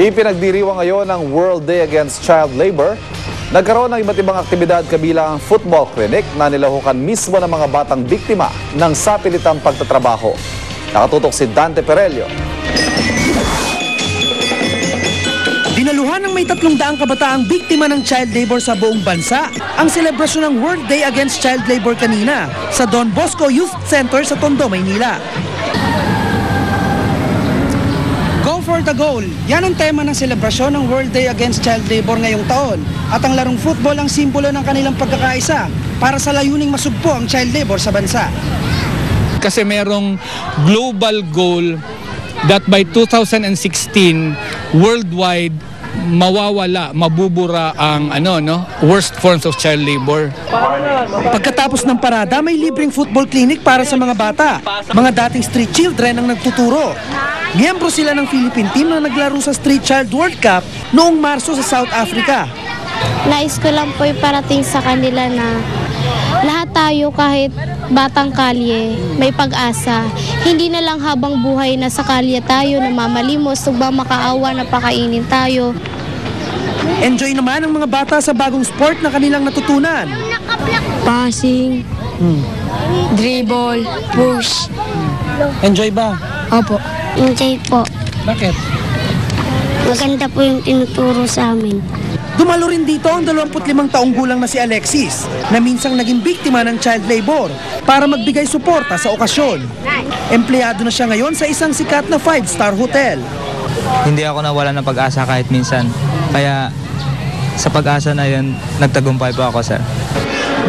Ipinagdiriwang ngayon ang World Day Against Child Labor. Nagkaroon ng iba't ibang aktibidad kabilang ang football clinic na nilahukan mismo ng mga batang biktima ng sapilitang pagtatrabaho. Nakatutok si Dante Perello. Dinaluhan ng may 300 kabataang biktima ng child labor sa buong bansa ang selebrasyon ng World Day Against Child Labor kanina sa Don Bosco Youth Center sa Tondo, Maynila. Go for the goal. Yan ang tema ng selebrasyon ng World Day Against Child Labor ngayong taon. At ang larong football ang simbolo ng kanilang pagkakaisa para sa layuning masugpo ang child labor sa bansa. Kasi merong global goal that by 2016 worldwide mawawala, mabubura ang worst forms of child labor. Pagkatapos ng parada, may libreng football clinic para sa mga bata. Mga dating street children ang nagtuturo. Miyembro sila ng Philippine team na naglaro sa Street Child World Cup noong Marso sa South Africa. Nais ko lang po iparating sa kanila na lahat tayo kahit batang kalye, may pag-asa. Hindi na lang habang buhay na sa kalye tayo namamalimos, tugbang makaawa na pakainin tayo. Enjoy naman ang mga bata sa bagong sport na kanilang natutunan. Passing, dribble, push. Enjoy ba? Opo. Enjoy po. Bakit? Maganda po yung tinuturo sa amin. Dumalo rin dito ang 25 taong gulang na si Alexis na minsang naging biktima ng child labor para magbigay suporta sa okasyon. Empleyado na siya ngayon sa isang sikat na 5-star hotel. Hindi ako nawala ng pag-asa kahit minsan. Kaya sa pag-asa na yun, nagtagumpay po ako, sir.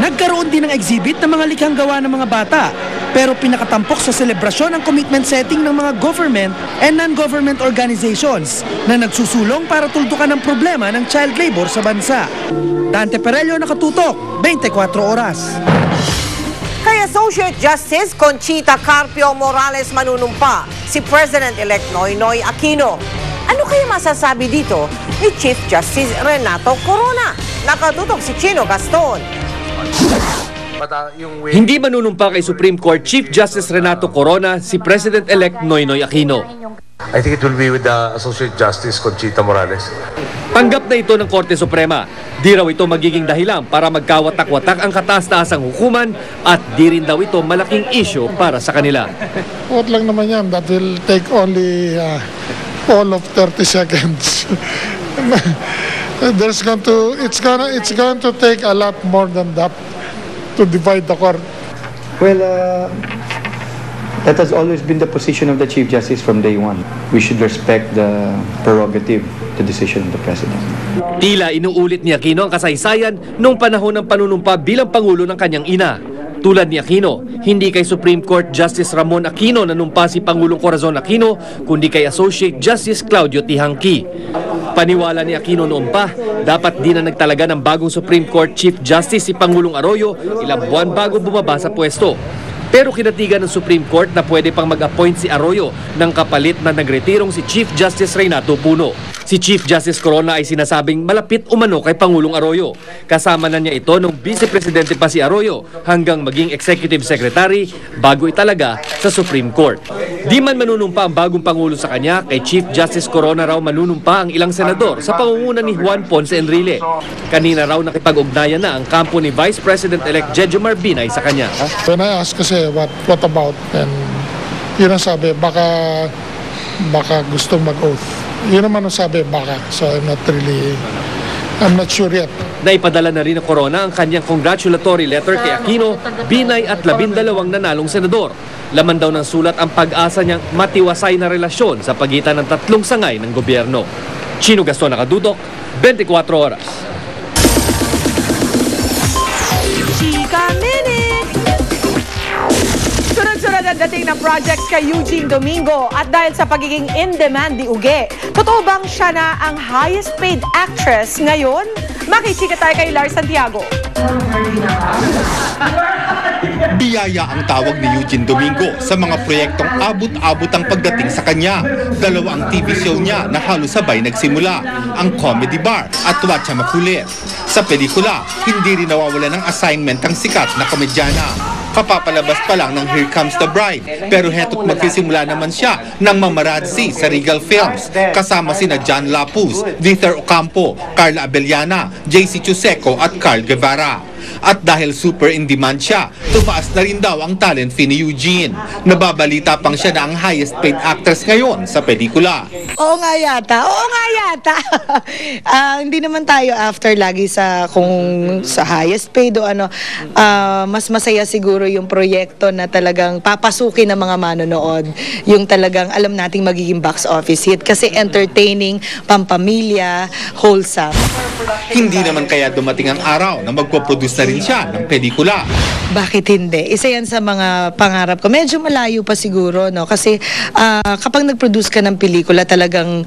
Nagkaroon din ng exhibit ng mga likhang gawa ng mga bata. Pero pinakatampok sa selebrasyon ang commitment setting ng mga government and non-government organizations na nagsusulong para tuldukan ang problema ng child labor sa bansa. Dante Perello, Nakatutok, 24 Oras. Kay Associate Justice Conchita Carpio Morales manunumpa si President-elect Noynoy Aquino. Ano kaya masasabi dito ni Chief Justice Renato Corona? Nakatutok si Chino Gaston. Hindi manunumpa kay Supreme Court Chief Justice Renato Corona si President-elect Noynoy Aquino. I think it will be with the Associate Justice Conchita Morales. Tanggap na ito ng Korte Suprema. Di raw ito magiging dahilan para magkawatak-watak ang kataas-taasang hukuman at di rin daw ito malaking issue para sa kanila. Huwag lang naman yan. That will take only all of 30 seconds. It's going to take a lot more than that to divide the court. Well, that has always been the position of the Chief Justice from day one. We should respect the prerogative, the decision of the President. Tila inuulit ni Aquino ang kasaysayan noong panahon ng panunumpa bilang Pangulo ng kanyang ina. Tulad ni Aquino, hindi kay Supreme Court Justice Ramon Aquino nanumpa si Pangulong Corazon Aquino, kundi kay Associate Justice Claudio Tihangki. Paniwala ni Aquino noon pa, dapat di na nagtalaga ng bagong Supreme Court Chief Justice si Pangulong Arroyo ilang buwan bago bumaba sa pwesto. Pero kinatigan ng Supreme Court na pwede pang mag-appoint si Arroyo ng kapalit na nagretirong si Chief Justice Renato Puno. Si Chief Justice Corona ay sinasabing malapit umano kay Pangulong Arroyo. Kasama na niya ito nung Vice Presidente pa si Arroyo hanggang maging Executive Secretary bago italaga sa Supreme Court. Di man manunumpa ang bagong Pangulo sa kanya, kay Chief Justice Corona raw manunumpa ang ilang senador sa pangunguna ni Juan Ponce Enrile. Kanina raw nakipag-ugnayan na ang kampo ni Vice President-elect Jejomar Binay sa kanya. When I ask kasi what about, and yun ang sabi, baka gusto mag-oath. Yun naman ang sabi, baka. So I'm not sure yet. Naipadala na rin ng Corona ang kanyang congratulatory letter kay Aquino, Binay at 12 nanalong senador. Laman daw ng sulat ang pag-asa niyang matiwasay na relasyon sa pagitan ng tatlong sangay ng gobyerno. Chino Gaston, Nakatutok, 24 Oras. Chika Minute! Sunod-sunod ang dating ng projects kay Eugene Domingo at dahil sa pagiging in-demand ni Uge, totoo bang siya na ang highest paid actress ngayon? Makichika tayo kay Lars Santiago. Biyaya ang tawag ni Eugene Domingo sa mga proyektong abot-abot ang pagdating sa kanya. Dalawa ang TV show niya na halos sabay nagsimula, ang Comedy Bar at Watcha Makulit. Sa pelikula, hindi rin nawawala ng assignment ang sikat na komedyana. Kapapalabas pa lang ng Here Comes the Bride. Pero heto't magsisimula naman siya ng mamaradsi sa Regal Films. Kasama sina John Lapuz, Dieter Ocampo, Carla Abellana, JC Chuseco at Carl Guevara. At dahil super in demand siya, tumaas na rin daw ang talent fee ni Eugene. Nababalita pang siya na ang highest paid actress ngayon sa pelikula. Oo nga yata. Hindi naman tayo after lagi sa kung sa highest paid o ano. Mas masaya siguro yung proyekto na talagang papasukin ng mga manonood. Yung talagang alam nating magiging box office hit kasi entertaining, pampamilya, wholesome. Hindi naman kaya dumating ang araw na magpo-produce na rin siya ng pelikula. Bakit hindi? Isa yan sa mga pangarap ko. Medyo malayo pa siguro, no? Kasi kapag nag-produce ka ng pelikula, talagang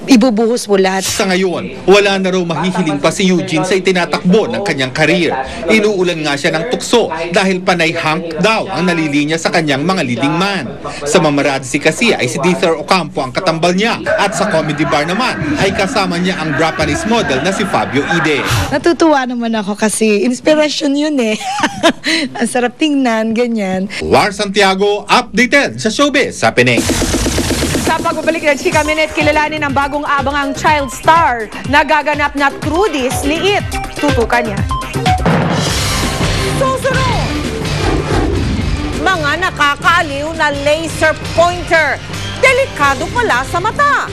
ibubuhos mo lahat. Sa ngayon, wala na raw mahihiling pa si Eugene sa itinatakbo ng kanyang career. Inuulan nga siya ng tukso dahil panay Hank daw ang nalilinya sa kanyang mga leading man. Sa mamaradsi kasi ay si Dieter Ocampo ang katambal niya at sa comedy bar naman ay kasama niya ang Japanese model na si Fabio Ide. Natutuwa naman ako kasi inspiration yun eh. Ang sarap tingnan, ganyan. War Santiago, updated sa showbiz sa Pinay. Sa pagbabalik ng Chika Minute, kilalanin ang bagong abangang child star na gaganap na Trudis Liit. Tutukan niya. Susunod! Mga nakakaaliw na laser pointer. Delikado pala sa mata.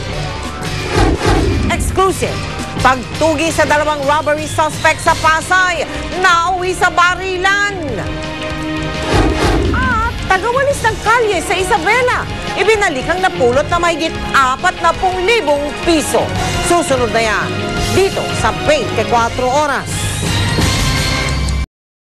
Exclusive. Pagtugi sa dalawang robbery suspect sa Pasay, nauwi sa barilan. At tagawalis ng kalye sa Isabela, ibinalik ang napulot na mahigit 40,000 piso. Susunod na yan, dito sa 24 Oras.